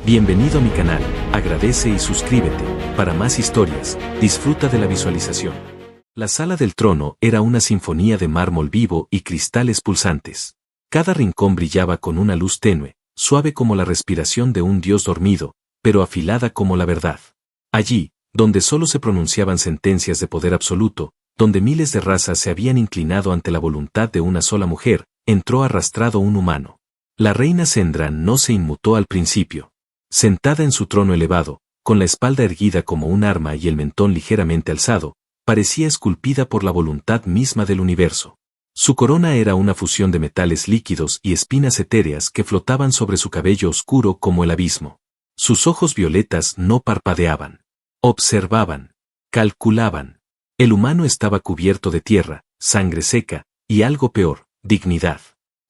Bienvenido a mi canal, agradece y suscríbete. Para más historias, disfruta de la visualización. La sala del trono era una sinfonía de mármol vivo y cristales pulsantes. Cada rincón brillaba con una luz tenue, suave como la respiración de un dios dormido, pero afilada como la verdad. Allí, donde solo se pronunciaban sentencias de poder absoluto, donde miles de razas se habían inclinado ante la voluntad de una sola mujer, entró arrastrado un humano. La reina Sendra no se inmutó al principio. Sentada en su trono elevado, con la espalda erguida como un arma y el mentón ligeramente alzado, parecía esculpida por la voluntad misma del universo. Su corona era una fusión de metales líquidos y espinas etéreas que flotaban sobre su cabello oscuro como el abismo. Sus ojos violetas no parpadeaban. Observaban. Calculaban. El humano estaba cubierto de tierra, sangre seca, y algo peor, dignidad.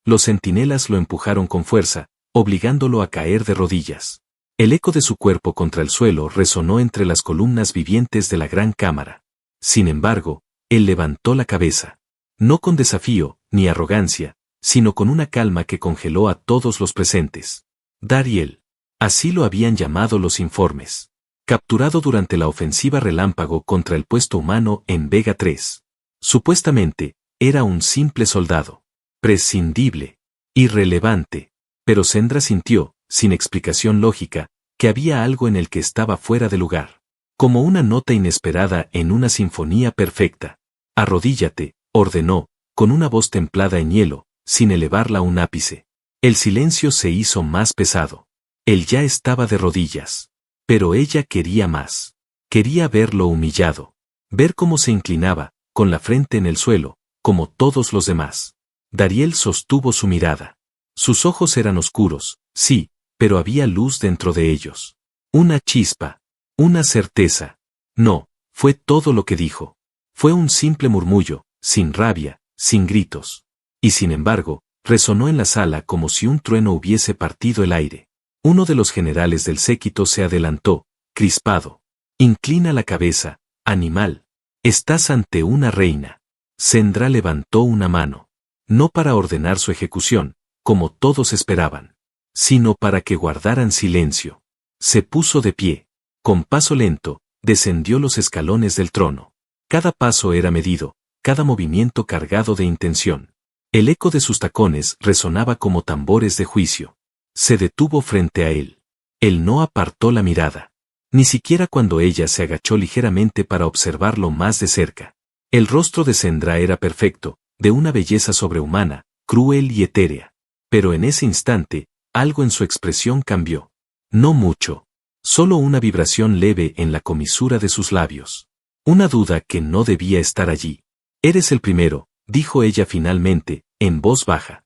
Los centinelas lo empujaron con fuerza, obligándolo a caer de rodillas. El eco de su cuerpo contra el suelo resonó entre las columnas vivientes de la gran cámara. Sin embargo, él levantó la cabeza. No con desafío, ni arrogancia, sino con una calma que congeló a todos los presentes. Dariel. Así lo habían llamado los informes. Capturado durante la ofensiva relámpago contra el puesto humano en Vega 3. Supuestamente, era un simple soldado. Prescindible. Irrelevante. Pero Sendra sintió, sin explicación lógica, que había algo en el que estaba fuera de lugar. Como una nota inesperada en una sinfonía perfecta. Arrodíllate, ordenó, con una voz templada en hielo, sin elevarla un ápice. El silencio se hizo más pesado. Él ya estaba de rodillas. Pero ella quería más. Quería verlo humillado. Ver cómo se inclinaba, con la frente en el suelo, como todos los demás. Dariel sostuvo su mirada. Sus ojos eran oscuros, sí, pero había luz dentro de ellos. Una chispa. Una certeza. No, fue todo lo que dijo. Fue un simple murmullo, sin rabia, sin gritos. Y sin embargo, resonó en la sala como si un trueno hubiese partido el aire. Uno de los generales del séquito se adelantó, crispado. Inclina la cabeza, animal. Estás ante una reina. Sendra levantó una mano. No para ordenar su ejecución, como todos esperaban, sino para que guardaran silencio. Se puso de pie. Con paso lento, descendió los escalones del trono. Cada paso era medido, cada movimiento cargado de intención. El eco de sus tacones resonaba como tambores de juicio. Se detuvo frente a él. Él no apartó la mirada. Ni siquiera cuando ella se agachó ligeramente para observarlo más de cerca. El rostro de Sendra era perfecto, de una belleza sobrehumana, cruel y etérea. Pero en ese instante, algo en su expresión cambió. No mucho. Solo una vibración leve en la comisura de sus labios. Una duda que no debía estar allí. Eres el primero, dijo ella finalmente, en voz baja.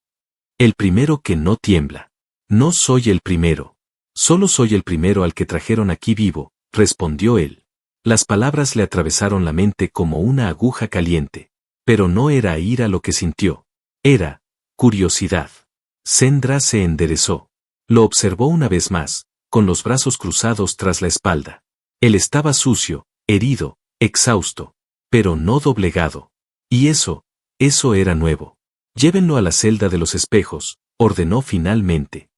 El primero que no tiembla. No soy el primero. Solo soy el primero al que trajeron aquí vivo, respondió él. Las palabras le atravesaron la mente como una aguja caliente. Pero no era ira lo que sintió. Era curiosidad. Sendra se enderezó. Lo observó una vez más, con los brazos cruzados tras la espalda. Él estaba sucio, herido, exhausto, pero no doblegado. Y eso era nuevo. Llévenlo a la celda de los espejos, ordenó finalmente.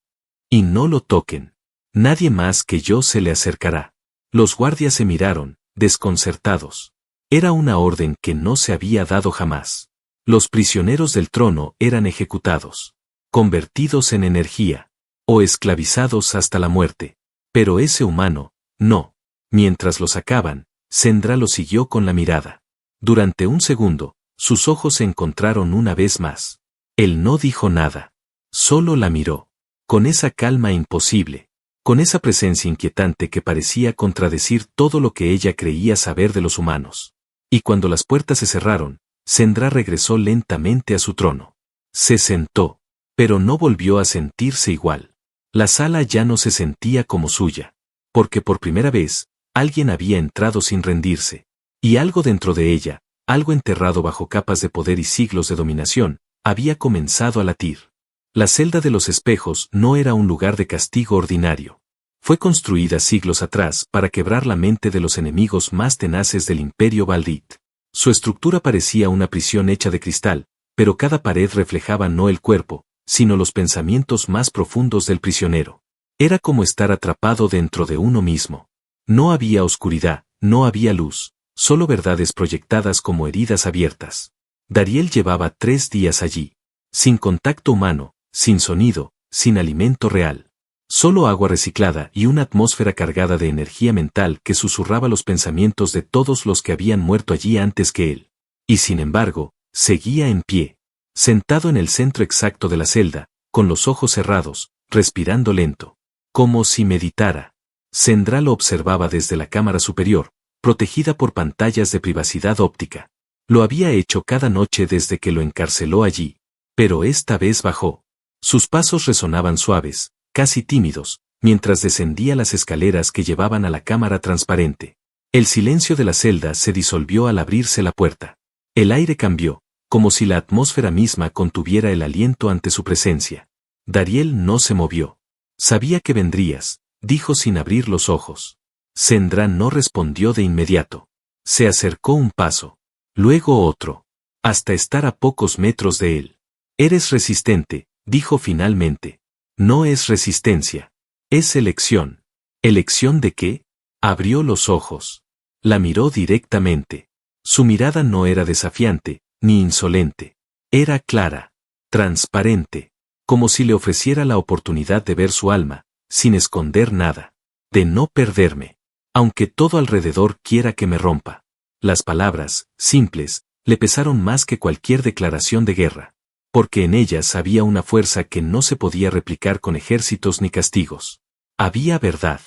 Y no lo toquen. Nadie más que yo se le acercará. Los guardias se miraron, desconcertados. Era una orden que no se había dado jamás. Los prisioneros del trono eran ejecutados. Convertidos en energía. O esclavizados hasta la muerte. Pero ese humano, no. Mientras lo sacaban, Sendra lo siguió con la mirada. Durante un segundo, sus ojos se encontraron una vez más. Él no dijo nada. Solo la miró. Con esa calma imposible. Con esa presencia inquietante que parecía contradecir todo lo que ella creía saber de los humanos. Y cuando las puertas se cerraron, Sendra regresó lentamente a su trono. Se sentó. Pero no volvió a sentirse igual. La sala ya no se sentía como suya. Porque por primera vez, alguien había entrado sin rendirse. Y algo dentro de ella, algo enterrado bajo capas de poder y siglos de dominación, había comenzado a latir. La celda de los espejos no era un lugar de castigo ordinario. Fue construida siglos atrás para quebrar la mente de los enemigos más tenaces del Imperio Baldit. Su estructura parecía una prisión hecha de cristal, pero cada pared reflejaba no el cuerpo, sino los pensamientos más profundos del prisionero. Era como estar atrapado dentro de uno mismo. No había oscuridad, no había luz, solo verdades proyectadas como heridas abiertas. Dariel llevaba 3 días allí. Sin contacto humano, sin sonido, sin alimento real. Solo agua reciclada y una atmósfera cargada de energía mental que susurraba los pensamientos de todos los que habían muerto allí antes que él. Y sin embargo, seguía en pie. Sentado en el centro exacto de la celda, con los ojos cerrados, respirando lento. Como si meditara. Sendra lo observaba desde la cámara superior, protegida por pantallas de privacidad óptica. Lo había hecho cada noche desde que lo encarceló allí. Pero esta vez bajó. Sus pasos resonaban suaves, casi tímidos, mientras descendía las escaleras que llevaban a la cámara transparente. El silencio de la celda se disolvió al abrirse la puerta. El aire cambió, como si la atmósfera misma contuviera el aliento ante su presencia. Dariel no se movió. Sabía que vendrías, dijo sin abrir los ojos. Sendra no respondió de inmediato. Se acercó un paso, luego otro, hasta estar a pocos metros de él. Eres resistente, dijo finalmente. No es resistencia. Es elección. ¿Elección de qué? Abrió los ojos. La miró directamente. Su mirada no era desafiante, ni insolente. Era clara, transparente, como si le ofreciera la oportunidad de ver su alma, sin esconder nada. De no perderme. Aunque todo alrededor quiera que me rompa. Las palabras, simples, le pesaron más que cualquier declaración de guerra. Porque en ellas había una fuerza que no se podía replicar con ejércitos ni castigos. Había verdad.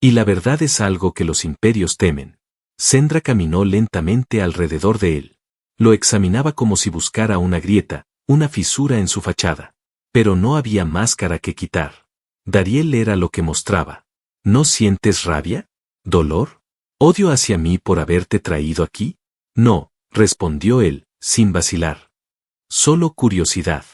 Y la verdad es algo que los imperios temen. Sendra caminó lentamente alrededor de él. Lo examinaba como si buscara una grieta, una fisura en su fachada. Pero no había máscara que quitar. Dariel era lo que mostraba. ¿No sientes rabia? ¿Dolor? ¿Odio hacia mí por haberte traído aquí? No, respondió él, sin vacilar. Solo curiosidad.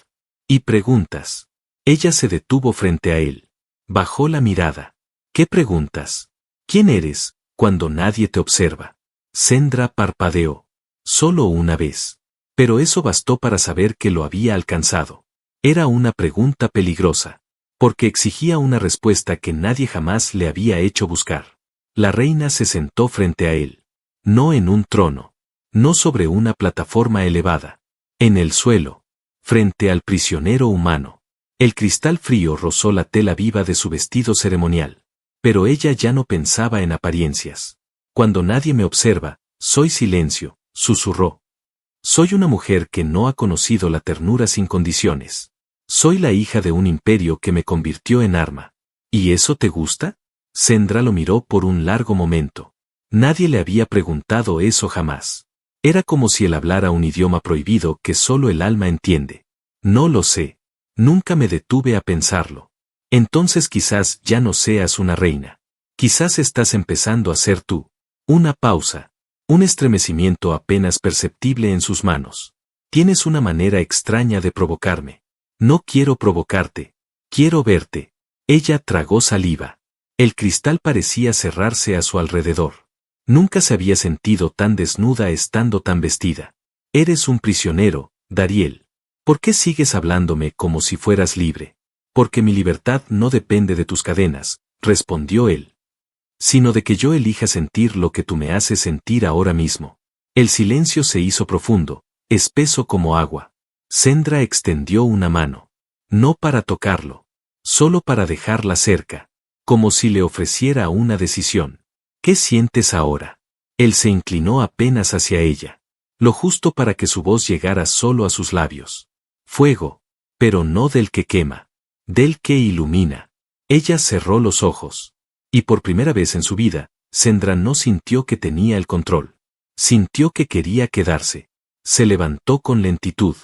Y preguntas. Ella se detuvo frente a él. Bajó la mirada. ¿Qué preguntas? ¿Quién eres, cuando nadie te observa? Sendra parpadeó. Solo una vez. Pero eso bastó para saber que lo había alcanzado. Era una pregunta peligrosa. Porque exigía una respuesta que nadie jamás le había hecho buscar. La reina se sentó frente a él. No en un trono. No sobre una plataforma elevada. En el suelo, frente al prisionero humano. El cristal frío rozó la tela viva de su vestido ceremonial. Pero ella ya no pensaba en apariencias. Cuando nadie me observa, soy silencio, susurró. Soy una mujer que no ha conocido la ternura sin condiciones. Soy la hija de un imperio que me convirtió en arma. ¿Y eso te gusta? Sendra lo miró por un largo momento. Nadie le había preguntado eso jamás. Era como si él hablara un idioma prohibido que solo el alma entiende. No lo sé. Nunca me detuve a pensarlo. Entonces quizás ya no seas una reina. Quizás estás empezando a ser tú. Una pausa. Un estremecimiento apenas perceptible en sus manos. Tienes una manera extraña de provocarme. No quiero provocarte. Quiero verte. Ella tragó saliva. El cristal parecía cerrarse a su alrededor. Nunca se había sentido tan desnuda estando tan vestida. Eres un prisionero, Dariel. ¿Por qué sigues hablándome como si fueras libre? Porque mi libertad no depende de tus cadenas, respondió él. Sino de que yo elija sentir lo que tú me haces sentir ahora mismo. El silencio se hizo profundo, espeso como agua. Sendra extendió una mano. No para tocarlo. Solo para dejarla cerca. Como si le ofreciera una decisión. ¿Qué sientes ahora? Él se inclinó apenas hacia ella. Lo justo para que su voz llegara solo a sus labios. Fuego. Pero no del que quema. Del que ilumina. Ella cerró los ojos. Y por primera vez en su vida, Sendra no sintió que tenía el control. Sintió que quería quedarse. Se levantó con lentitud.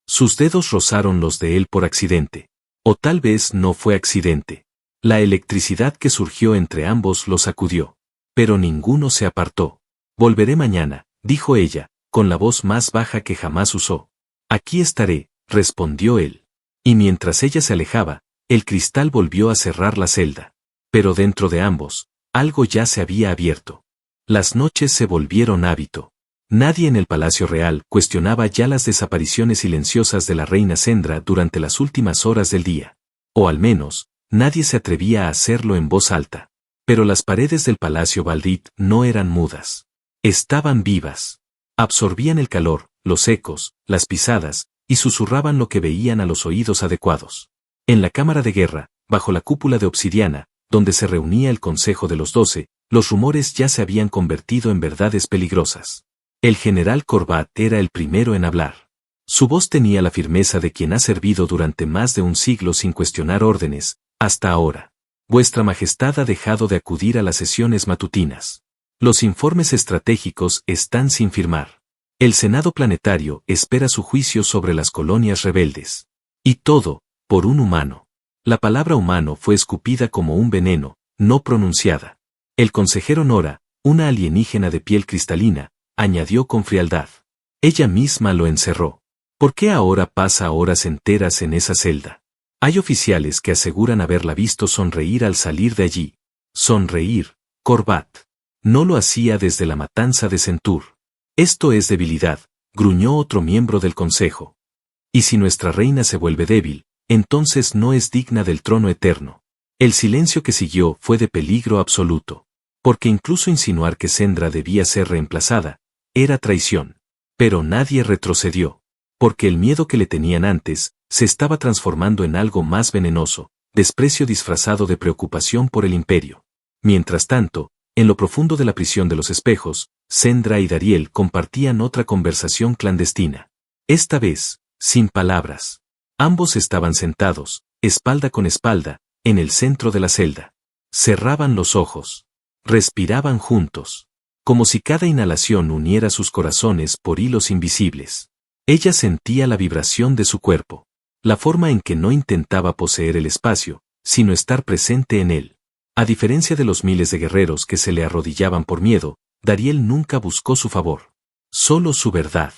Sus dedos rozaron los de él por accidente. O tal vez no fue accidente. La electricidad que surgió entre ambos lo sacudió. Pero ninguno se apartó. Volveré mañana, dijo ella, con la voz más baja que jamás usó. Aquí estaré, respondió él. Y mientras ella se alejaba, el cristal volvió a cerrar la celda. Pero dentro de ambos, algo ya se había abierto. Las noches se volvieron hábito. Nadie en el Palacio Real cuestionaba ya las desapariciones silenciosas de la reina Sendra durante las últimas horas del día. O al menos, Nadie se atrevía a hacerlo en voz alta. Pero las paredes del Palacio Baldit no eran mudas. Estaban vivas. Absorbían el calor, los ecos, las pisadas, y susurraban lo que veían a los oídos adecuados. En la cámara de guerra, bajo la cúpula de obsidiana, donde se reunía el Consejo de los 12, los rumores ya se habían convertido en verdades peligrosas. El general Corbat era el primero en hablar. Su voz tenía la firmeza de quien ha servido durante más de un siglo sin cuestionar órdenes, hasta ahora. Vuestra Majestad ha dejado de acudir a las sesiones matutinas. Los informes estratégicos están sin firmar. El Senado Planetario espera su juicio sobre las colonias rebeldes. Y todo, por un humano. La palabra humano fue escupida como un veneno, no pronunciada. El consejero Nora, una alienígena de piel cristalina, añadió con frialdad. Ella misma lo encerró. ¿Por qué ahora pasa horas enteras en esa celda? Hay oficiales que aseguran haberla visto sonreír al salir de allí. Sonreír, Corbat. No lo hacía desde la matanza de Centur. Esto es debilidad, gruñó otro miembro del consejo. Y si nuestra reina se vuelve débil, entonces no es digna del trono eterno. El silencio que siguió fue de peligro absoluto. Porque incluso insinuar que Sendra debía ser reemplazada, era traición. Pero nadie retrocedió. Porque el miedo que le tenían antes, se estaba transformando en algo más venenoso, desprecio disfrazado de preocupación por el imperio. Mientras tanto, en lo profundo de la prisión de los espejos, Sendra y Dariel compartían otra conversación clandestina. Esta vez, sin palabras. Ambos estaban sentados, espalda con espalda, en el centro de la celda. Cerraban los ojos. Respiraban juntos. Como si cada inhalación uniera sus corazones por hilos invisibles. Ella sentía la vibración de su cuerpo. La forma en que no intentaba poseer el espacio, sino estar presente en él. A diferencia de los miles de guerreros que se le arrodillaban por miedo, Dariel nunca buscó su favor. Solo su verdad.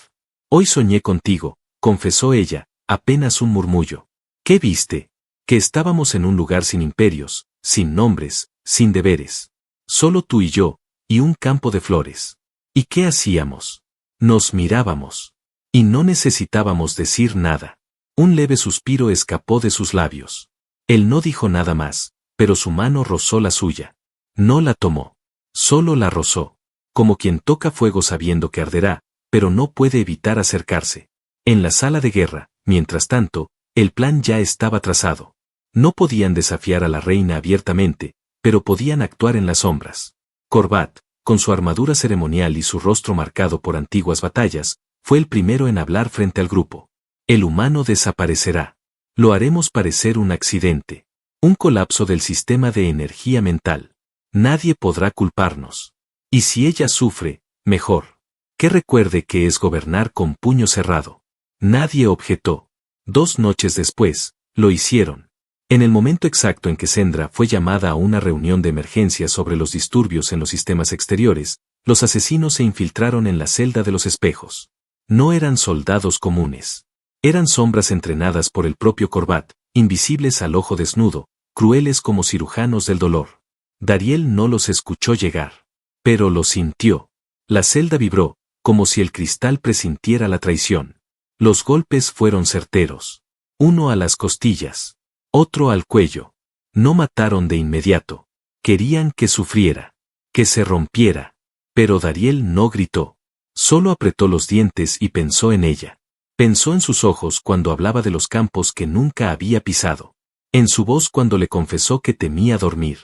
Hoy soñé contigo, confesó ella, apenas un murmullo. ¿Qué viste? Que estábamos en un lugar sin imperios, sin nombres, sin deberes. Solo tú y yo, y un campo de flores. ¿Y qué hacíamos? Nos mirábamos. Y no necesitábamos decir nada. Un leve suspiro escapó de sus labios. Él no dijo nada más, pero su mano rozó la suya. No la tomó. Solo la rozó. Como quien toca fuego sabiendo que arderá, pero no puede evitar acercarse. En la sala de guerra, mientras tanto, el plan ya estaba trazado. No podían desafiar a la reina abiertamente, pero podían actuar en las sombras. Corbat, con su armadura ceremonial y su rostro marcado por antiguas batallas, fue el primero en hablar frente al grupo. El humano desaparecerá. Lo haremos parecer un accidente. Un colapso del sistema de energía mental. Nadie podrá culparnos. Y si ella sufre, mejor. Que recuerde que es gobernar con puño cerrado. Nadie objetó. 2 noches después, lo hicieron. En el momento exacto en que Sendra fue llamada a una reunión de emergencia sobre los disturbios en los sistemas exteriores, los asesinos se infiltraron en la celda de los espejos. No eran soldados comunes. Eran sombras entrenadas por el propio Corbat, invisibles al ojo desnudo, crueles como cirujanos del dolor. Dariel no los escuchó llegar. Pero lo sintió. La celda vibró, como si el cristal presintiera la traición. Los golpes fueron certeros. Uno a las costillas. Otro al cuello. No mataron de inmediato. Querían que sufriera. Que se rompiera. Pero Dariel no gritó. Solo apretó los dientes y pensó en ella. Pensó en sus ojos cuando hablaba de los campos que nunca había pisado. En su voz cuando le confesó que temía dormir.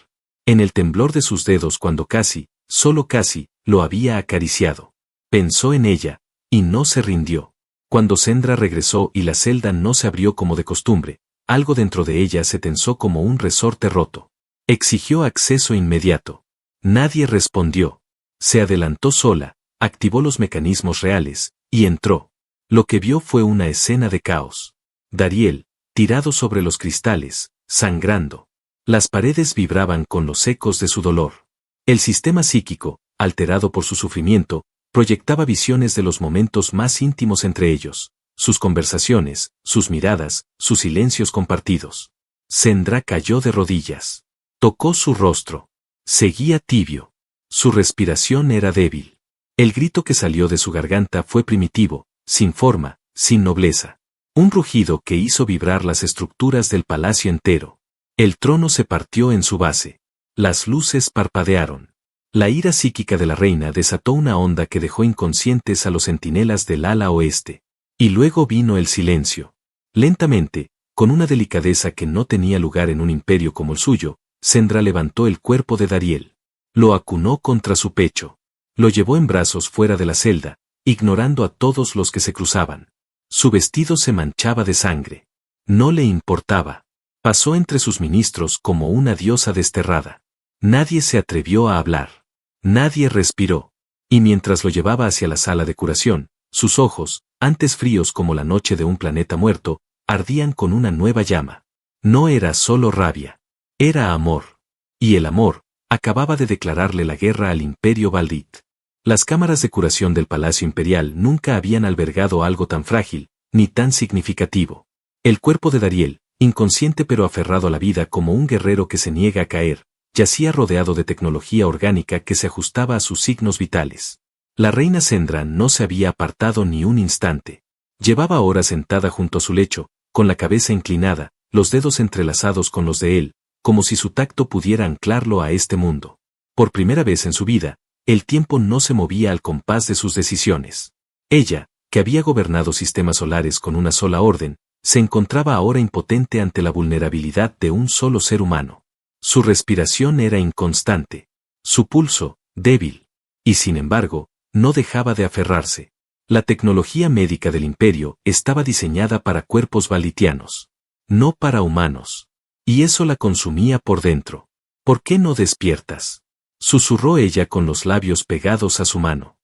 En el temblor de sus dedos cuando casi, solo casi, lo había acariciado. Pensó en ella, y no se rindió. Cuando Sendra regresó y la celda no se abrió como de costumbre, algo dentro de ella se tensó como un resorte roto. Exigió acceso inmediato. Nadie respondió. Se adelantó sola, activó los mecanismos reales, y entró. Lo que vio fue una escena de caos. Dariel, tirado sobre los cristales, sangrando. Las paredes vibraban con los ecos de su dolor. El sistema psíquico, alterado por su sufrimiento, proyectaba visiones de los momentos más íntimos entre ellos, sus conversaciones, sus miradas, sus silencios compartidos. Sendra cayó de rodillas. Tocó su rostro. Seguía tibio. Su respiración era débil. El grito que salió de su garganta fue primitivo, sin forma, sin nobleza. Un rugido que hizo vibrar las estructuras del palacio entero. El trono se partió en su base. Las luces parpadearon. La ira psíquica de la reina desató una onda que dejó inconscientes a los centinelas del ala oeste. Y luego vino el silencio. Lentamente, con una delicadeza que no tenía lugar en un imperio como el suyo, Sendra levantó el cuerpo de Dariel. Lo acunó contra su pecho. Lo llevó en brazos fuera de la celda, ignorando a todos los que se cruzaban. Su vestido se manchaba de sangre. No le importaba. Pasó entre sus ministros como una diosa desterrada. Nadie se atrevió a hablar. Nadie respiró. Y mientras lo llevaba hacia la sala de curación, sus ojos, antes fríos como la noche de un planeta muerto, ardían con una nueva llama. No era solo rabia. Era amor. Y el amor acababa de declararle la guerra al Imperio Baldit. Las cámaras de curación del Palacio Imperial nunca habían albergado algo tan frágil, ni tan significativo. El cuerpo de Dariel, inconsciente pero aferrado a la vida como un guerrero que se niega a caer, yacía rodeado de tecnología orgánica que se ajustaba a sus signos vitales. La reina Sendra no se había apartado ni un instante. Llevaba horas sentada junto a su lecho, con la cabeza inclinada, los dedos entrelazados con los de él, como si su tacto pudiera anclarlo a este mundo. Por primera vez en su vida, el tiempo no se movía al compás de sus decisiones. Ella, que había gobernado sistemas solares con una sola orden, se encontraba ahora impotente ante la vulnerabilidad de un solo ser humano. Su respiración era inconstante, su pulso, débil, y sin embargo, no dejaba de aferrarse. La tecnología médica del imperio estaba diseñada para cuerpos balitianos, no para humanos. Y eso la consumía por dentro. ¿Por qué no despiertas?, susurró ella con los labios pegados a su mano.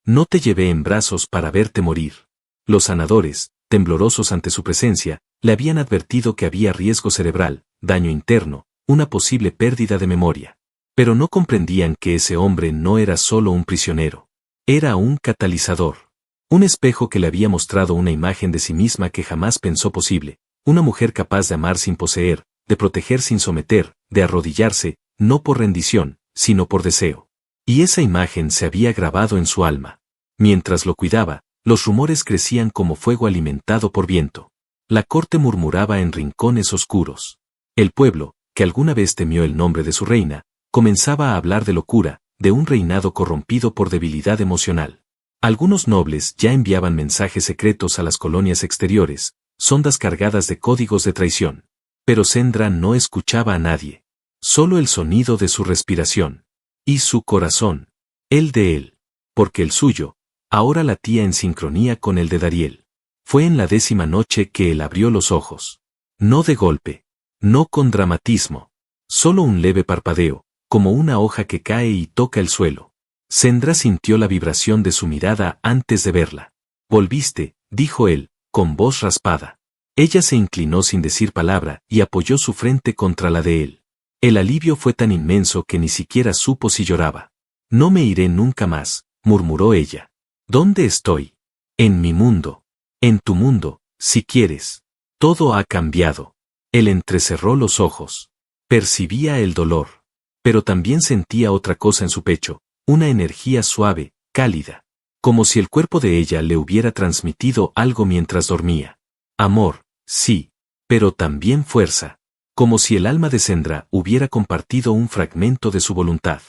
No te llevé en brazos para verte morir. Los sanadores, temblorosos ante su presencia, le habían advertido que había riesgo cerebral, daño interno, una posible pérdida de memoria. Pero no comprendían que ese hombre no era solo un prisionero. Era un catalizador. Un espejo que le había mostrado una imagen de sí misma que jamás pensó posible, una mujer capaz de amar sin poseer, de proteger sin someter, de arrodillarse, no por rendición, sino por deseo. Y esa imagen se había grabado en su alma. Mientras lo cuidaba, los rumores crecían como fuego alimentado por viento. La corte murmuraba en rincones oscuros. El pueblo, que alguna vez temió el nombre de su reina, comenzaba a hablar de locura, de un reinado corrompido por debilidad emocional. Algunos nobles ya enviaban mensajes secretos a las colonias exteriores, sondas cargadas de códigos de traición. Pero Sendra no escuchaba a nadie. Solo el sonido de su respiración. Y su corazón. El de él. Porque el suyo, ahora latía en sincronía con el de Dariel. Fue en la 10ª noche que él abrió los ojos. No de golpe. No con dramatismo. Solo un leve parpadeo, como una hoja que cae y toca el suelo. Sendra sintió la vibración de su mirada antes de verla. Volviste, dijo él, con voz raspada. Ella se inclinó sin decir palabra y apoyó su frente contra la de él. El alivio fue tan inmenso que ni siquiera supo si lloraba. No me iré nunca más, murmuró ella. ¿Dónde estoy? En mi mundo. En tu mundo, si quieres. Todo ha cambiado. Él entrecerró los ojos. Percibía el dolor. Pero también sentía otra cosa en su pecho, una energía suave, cálida. Como si el cuerpo de ella le hubiera transmitido algo mientras dormía. Amor, sí. Pero también fuerza. Como si el alma de Sendra hubiera compartido un fragmento de su voluntad.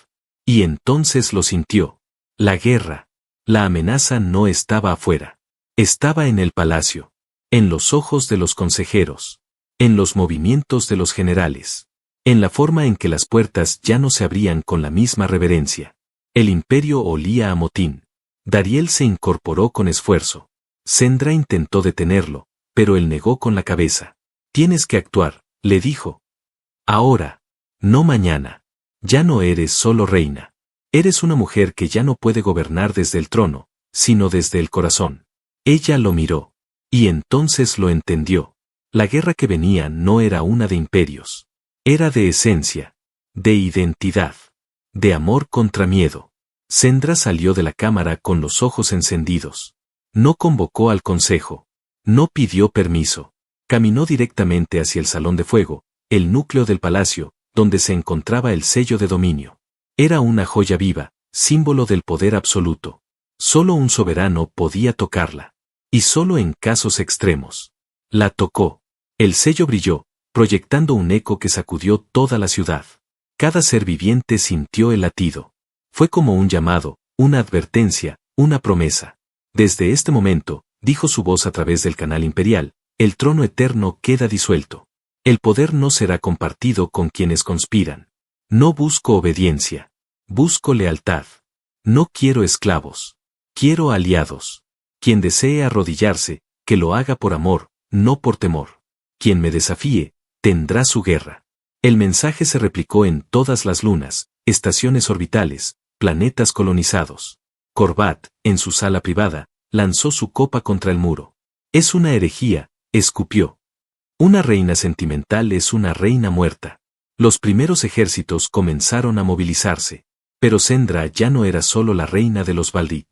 Y entonces lo sintió. La guerra. La amenaza no estaba afuera. Estaba en el palacio. En los ojos de los consejeros. En los movimientos de los generales. En la forma en que las puertas ya no se abrían con la misma reverencia. El imperio olía a motín. Dariel se incorporó con esfuerzo. Sendra intentó detenerlo, pero él negó con la cabeza. Tienes que actuar, le dijo. Ahora. No mañana. Ya no eres solo reina. Eres una mujer que ya no puede gobernar desde el trono, sino desde el corazón. Ella lo miró. Y entonces lo entendió. La guerra que venía no era una de imperios. Era de esencia. De identidad. De amor contra miedo. Sendra salió de la cámara con los ojos encendidos. No convocó al consejo. No pidió permiso. Caminó directamente hacia el salón de fuego, el núcleo del palacio, donde se encontraba el sello de dominio. Era una joya viva, símbolo del poder absoluto. Solo un soberano podía tocarla. Y solo en casos extremos. La tocó. El sello brilló, proyectando un eco que sacudió toda la ciudad. Cada ser viviente sintió el latido. Fue como un llamado, una advertencia, una promesa. Desde este momento, dijo su voz a través del canal imperial, el trono eterno queda disuelto. El poder no será compartido con quienes conspiran. No busco obediencia. Busco lealtad. No quiero esclavos. Quiero aliados. Quien desee arrodillarse, que lo haga por amor, no por temor. Quien me desafíe, tendrá su guerra. El mensaje se replicó en todas las lunas, estaciones orbitales, planetas colonizados. Corbat, en su sala privada, lanzó su copa contra el muro. Es una herejía, escupió. Una reina sentimental es una reina muerta. Los primeros ejércitos comenzaron a movilizarse. Pero Sendra ya no era solo la reina de los Valdit.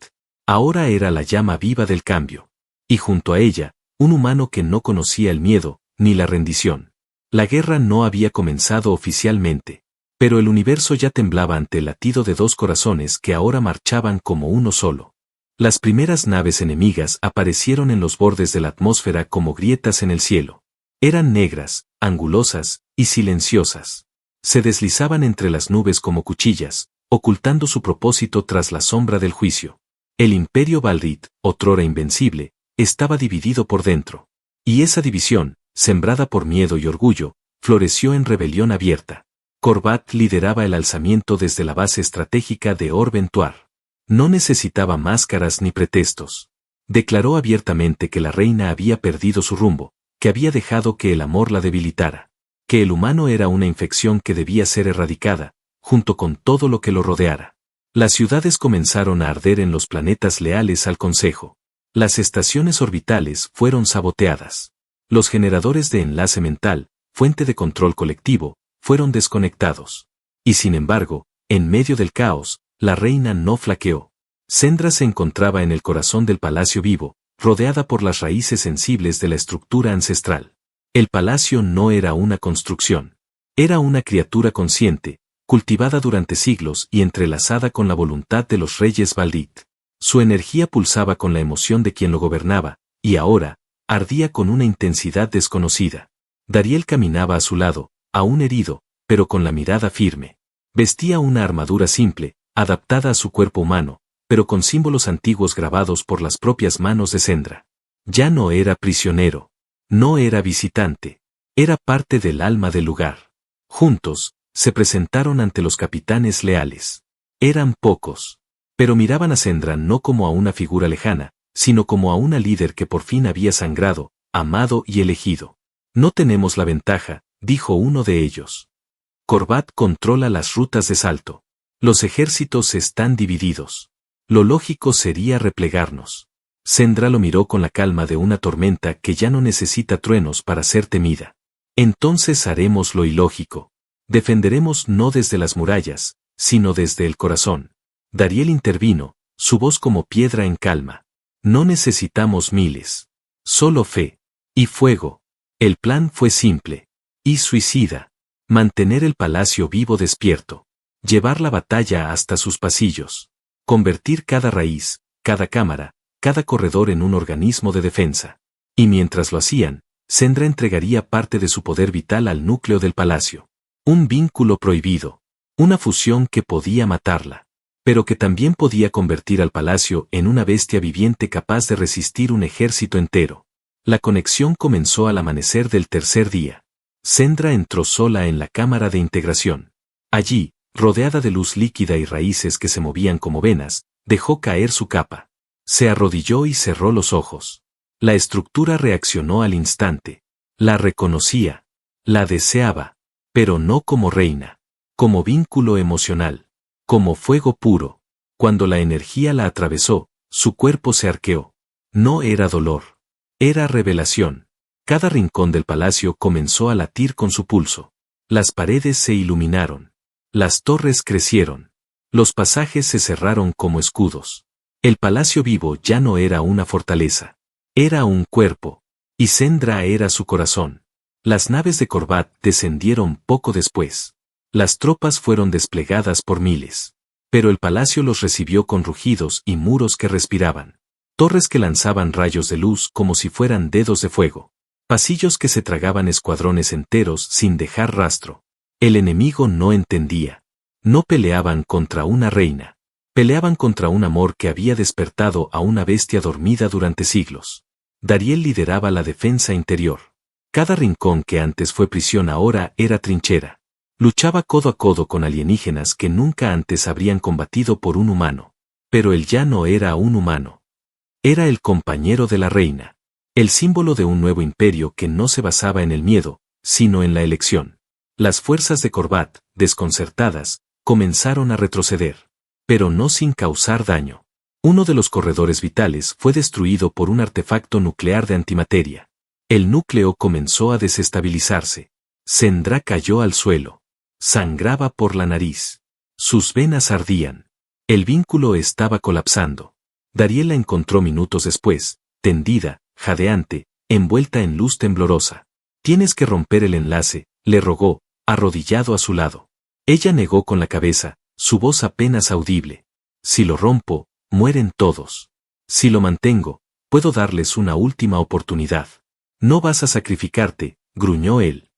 Ahora era la llama viva del cambio. Y junto a ella, un humano que no conocía el miedo, ni la rendición. La guerra no había comenzado oficialmente. Pero el universo ya temblaba ante el latido de dos corazones que ahora marchaban como uno solo. Las primeras naves enemigas aparecieron en los bordes de la atmósfera como grietas en el cielo. Eran negras, angulosas y silenciosas. Se deslizaban entre las nubes como cuchillas, ocultando su propósito tras la sombra del juicio. El imperio Valdit, otrora invencible, estaba dividido por dentro. Y esa división, sembrada por miedo y orgullo, floreció en rebelión abierta. Corbat lideraba el alzamiento desde la base estratégica de Or-Ventuar. No necesitaba máscaras ni pretextos. Declaró abiertamente que la reina había perdido su rumbo, que había dejado que el amor la debilitara, que el humano era una infección que debía ser erradicada, junto con todo lo que lo rodeara. Las ciudades comenzaron a arder en los planetas leales al Consejo. Las estaciones orbitales fueron saboteadas. Los generadores de enlace mental, fuente de control colectivo, fueron desconectados. Y sin embargo, en medio del caos, la reina no flaqueó. Sendra se encontraba en el corazón del palacio vivo, rodeada por las raíces sensibles de la estructura ancestral. El palacio no era una construcción. Era una criatura consciente, cultivada durante siglos y entrelazada con la voluntad de los reyes Valdit. Su energía pulsaba con la emoción de quien lo gobernaba, y ahora, ardía con una intensidad desconocida. Dariel caminaba a su lado, aún herido, pero con la mirada firme. Vestía una armadura simple, adaptada a su cuerpo humano, pero con símbolos antiguos grabados por las propias manos de Sendra. Ya no era prisionero. No era visitante. Era parte del alma del lugar. Juntos, se presentaron ante los capitanes leales. Eran pocos. Pero miraban a Sendra no como a una figura lejana, sino como a una líder que por fin había sangrado, amado y elegido. No tenemos la ventaja, dijo uno de ellos. Corbat controla las rutas de salto. Los ejércitos están divididos. Lo lógico sería replegarnos. Sendra lo miró con la calma de una tormenta que ya no necesita truenos para ser temida. Entonces haremos lo ilógico. Defenderemos no desde las murallas, sino desde el corazón. Dariel intervino, su voz como piedra en calma. No necesitamos miles. Solo fe. Y fuego. El plan fue simple. Y suicida. Mantener el palacio vivo despierto. Llevar la batalla hasta sus pasillos. Convertir cada raíz, cada cámara, cada corredor en un organismo de defensa. Y mientras lo hacían, Sendra entregaría parte de su poder vital al núcleo del palacio. Un vínculo prohibido. Una fusión que podía matarla. Pero que también podía convertir al palacio en una bestia viviente capaz de resistir un ejército entero. La conexión comenzó al amanecer del tercer día. Sendra entró sola en la cámara de integración. Allí, rodeada de luz líquida y raíces que se movían como venas, dejó caer su capa. Se arrodilló y cerró los ojos. La estructura reaccionó al instante. La reconocía. La deseaba. Pero no como reina. Como vínculo emocional. Como fuego puro. Cuando la energía la atravesó, su cuerpo se arqueó. No era dolor. Era revelación. Cada rincón del palacio comenzó a latir con su pulso. Las paredes se iluminaron. Las torres crecieron. Los pasajes se cerraron como escudos. El palacio vivo ya no era una fortaleza. Era un cuerpo. Y Sendra era su corazón. Las naves de Corbat descendieron poco después. Las tropas fueron desplegadas por miles. Pero el palacio los recibió con rugidos y muros que respiraban. Torres que lanzaban rayos de luz como si fueran dedos de fuego. Pasillos que se tragaban escuadrones enteros sin dejar rastro. El enemigo no entendía. No peleaban contra una reina. Peleaban contra un amor que había despertado a una bestia dormida durante siglos. Dariel lideraba la defensa interior. Cada rincón que antes fue prisión ahora era trinchera. Luchaba codo a codo con alienígenas que nunca antes habrían combatido por un humano. Pero él ya no era un humano. Era el compañero de la reina. El símbolo de un nuevo imperio que no se basaba en el miedo, sino en la elección. Las fuerzas de Corbat, desconcertadas, comenzaron a retroceder. Pero no sin causar daño. Uno de los corredores vitales fue destruido por un artefacto nuclear de antimateria. El núcleo comenzó a desestabilizarse. Sendra cayó al suelo. Sangraba por la nariz. Sus venas ardían. El vínculo estaba colapsando. Dariel la encontró minutos después, tendida, jadeante, envuelta en luz temblorosa. «Tienes que romper el enlace», le rogó, arrodillado a su lado. Ella negó con la cabeza, su voz apenas audible. «Si lo rompo, mueren todos. Si lo mantengo, puedo darles una última oportunidad». «No vas a sacrificarte», gruñó él.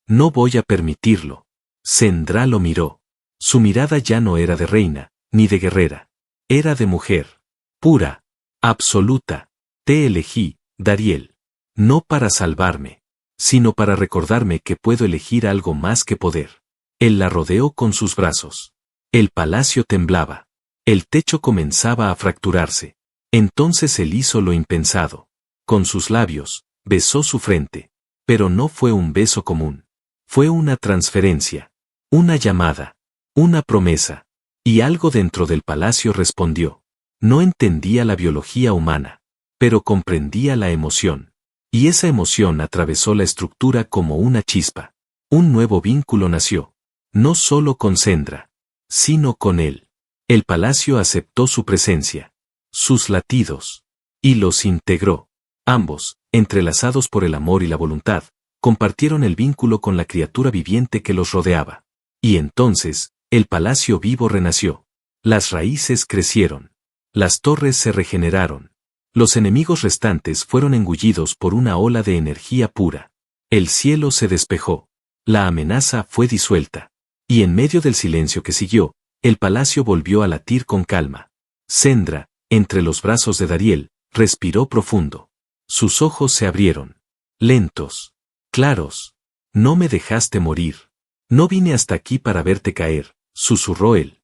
«No voy a permitirlo». Sendra lo miró. Su mirada ya no era de reina, ni de guerrera. Era de mujer. Pura. Absoluta. «Te elegí, Dariel. No para salvarme, sino para recordarme que puedo elegir algo más que poder». Él la rodeó con sus brazos. El palacio temblaba. El techo comenzaba a fracturarse. Entonces él hizo lo impensado. Con sus labios, besó su frente. Pero no fue un beso común. Fue una transferencia. Una llamada. Una promesa. Y algo dentro del palacio respondió. No entendía la biología humana. Pero comprendía la emoción. Y esa emoción atravesó la estructura como una chispa. Un nuevo vínculo nació. No solo con Sendra, sino con él. El palacio aceptó su presencia, sus latidos, y los integró. Ambos, entrelazados por el amor y la voluntad, compartieron el vínculo con la criatura viviente que los rodeaba. Y entonces, el palacio vivo renació. Las raíces crecieron. Las torres se regeneraron. Los enemigos restantes fueron engullidos por una ola de energía pura. El cielo se despejó. La amenaza fue disuelta. Y en medio del silencio que siguió, el palacio volvió a latir con calma. Sendra, entre los brazos de Dariel, respiró profundo. Sus ojos se abrieron. Lentos. Claros. «No me dejaste morir. No vine hasta aquí para verte caer», susurró él.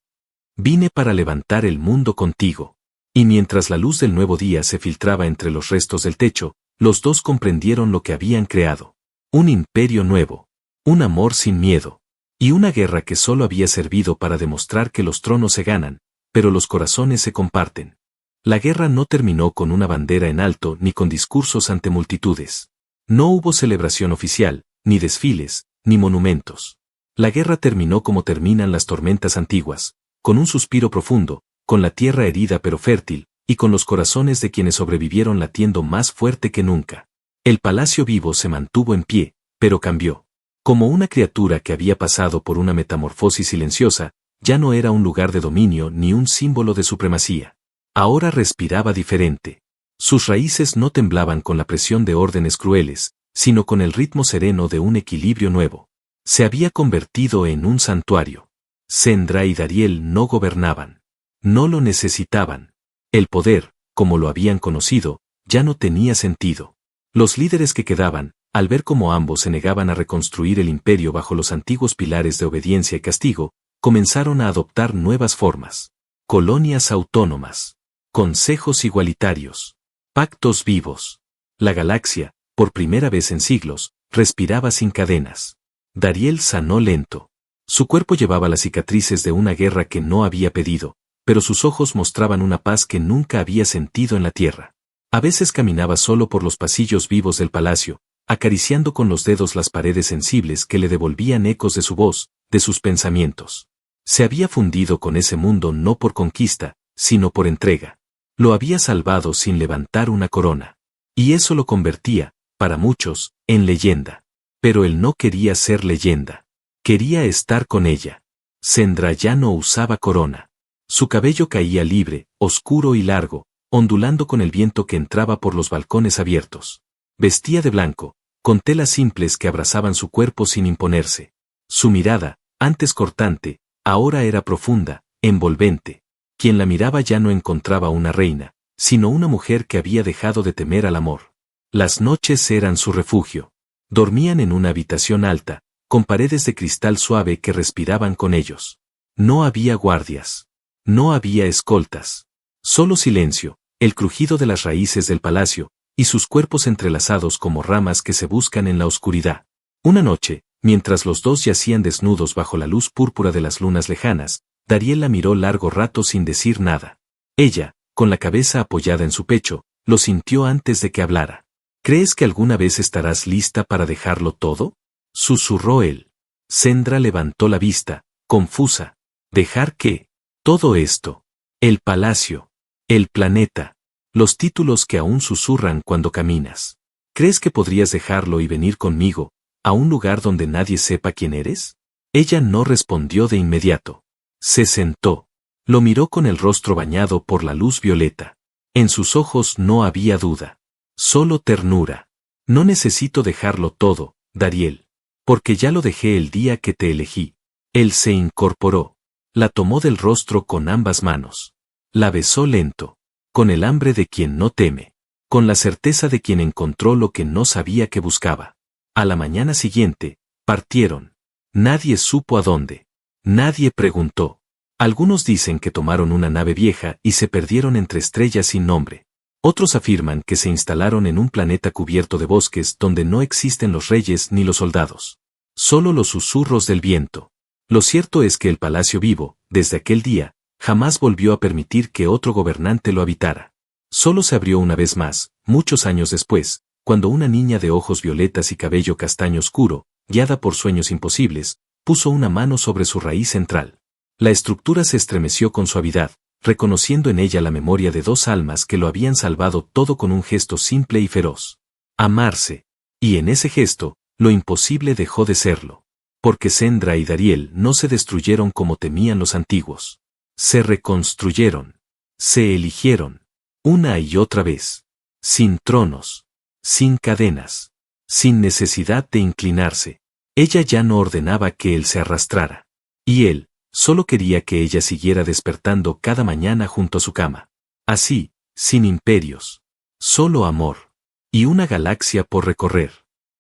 «Vine para levantar el mundo contigo». Y mientras la luz del nuevo día se filtraba entre los restos del techo, los dos comprendieron lo que habían creado. Un imperio nuevo. Un amor sin miedo. Y una guerra que solo había servido para demostrar que los tronos se ganan, pero los corazones se comparten. La guerra no terminó con una bandera en alto ni con discursos ante multitudes. No hubo celebración oficial, ni desfiles, ni monumentos. La guerra terminó como terminan las tormentas antiguas, con un suspiro profundo, con la tierra herida pero fértil, y con los corazones de quienes sobrevivieron latiendo más fuerte que nunca. El palacio vivo se mantuvo en pie, pero cambió. Como una criatura que había pasado por una metamorfosis silenciosa, ya no era un lugar de dominio ni un símbolo de supremacía. Ahora respiraba diferente. Sus raíces no temblaban con la presión de órdenes crueles, sino con el ritmo sereno de un equilibrio nuevo. Se había convertido en un santuario. Sendra y Dariel no gobernaban. No lo necesitaban. El poder, como lo habían conocido, ya no tenía sentido. Los líderes que quedaban, al ver cómo ambos se negaban a reconstruir el imperio bajo los antiguos pilares de obediencia y castigo, comenzaron a adoptar nuevas formas. Colonias autónomas. Consejos igualitarios. Pactos vivos. La galaxia, por primera vez en siglos, respiraba sin cadenas. Dariel sanó lento. Su cuerpo llevaba las cicatrices de una guerra que no había pedido, pero sus ojos mostraban una paz que nunca había sentido en la tierra. A veces caminaba solo por los pasillos vivos del palacio, acariciando con los dedos las paredes sensibles que le devolvían ecos de su voz, de sus pensamientos. Se había fundido con ese mundo no por conquista, sino por entrega. Lo había salvado sin levantar una corona. Y eso lo convertía, para muchos, en leyenda. Pero él no quería ser leyenda. Quería estar con ella. Sendra ya no usaba corona. Su cabello caía libre, oscuro y largo, ondulando con el viento que entraba por los balcones abiertos. Vestía de blanco, con telas simples que abrazaban su cuerpo sin imponerse. Su mirada, antes cortante, ahora era profunda, envolvente. Quien la miraba ya no encontraba una reina, sino una mujer que había dejado de temer al amor. Las noches eran su refugio. Dormían en una habitación alta, con paredes de cristal suave que respiraban con ellos. No había guardias. No había escoltas. Solo silencio, el crujido de las raíces del palacio, y sus cuerpos entrelazados como ramas que se buscan en la oscuridad. Una noche, mientras los dos yacían desnudos bajo la luz púrpura de las lunas lejanas, Dariel la miró largo rato sin decir nada. Ella, con la cabeza apoyada en su pecho, lo sintió antes de que hablara. ¿Crees que alguna vez estarás lista para dejarlo todo? Susurró él. Sendra levantó la vista, confusa. ¿Dejar qué? Todo esto. El palacio. El planeta. Los títulos que aún susurran cuando caminas. ¿Crees que podrías dejarlo y venir conmigo, a un lugar donde nadie sepa quién eres? Ella no respondió de inmediato. Se sentó. Lo miró con el rostro bañado por la luz violeta. En sus ojos no había duda. Solo ternura. No necesito dejarlo todo, Dariel. Porque ya lo dejé el día que te elegí. Él se incorporó. La tomó del rostro con ambas manos. La besó lento. Con el hambre de quien no teme. Con la certeza de quien encontró lo que no sabía que buscaba. A la mañana siguiente, partieron. Nadie supo a dónde. Nadie preguntó. Algunos dicen que tomaron una nave vieja y se perdieron entre estrellas sin nombre. Otros afirman que se instalaron en un planeta cubierto de bosques donde no existen los reyes ni los soldados. Solo los susurros del viento. Lo cierto es que el Palacio Vivo, desde aquel día, jamás volvió a permitir que otro gobernante lo habitara. Solo se abrió una vez más, muchos años después, cuando una niña de ojos violetas y cabello castaño oscuro, guiada por sueños imposibles, puso una mano sobre su raíz central. La estructura se estremeció con suavidad, reconociendo en ella la memoria de dos almas que lo habían salvado todo con un gesto simple y feroz. Amarse. Y en ese gesto, lo imposible dejó de serlo. Porque Sendra y Dariel no se destruyeron como temían los antiguos. Se reconstruyeron. Se eligieron. Una y otra vez. Sin tronos. Sin cadenas. Sin necesidad de inclinarse. Ella ya no ordenaba que él se arrastrara. Y él, solo quería que ella siguiera despertando cada mañana junto a su cama. Así, sin imperios. Solo amor. Y una galaxia por recorrer.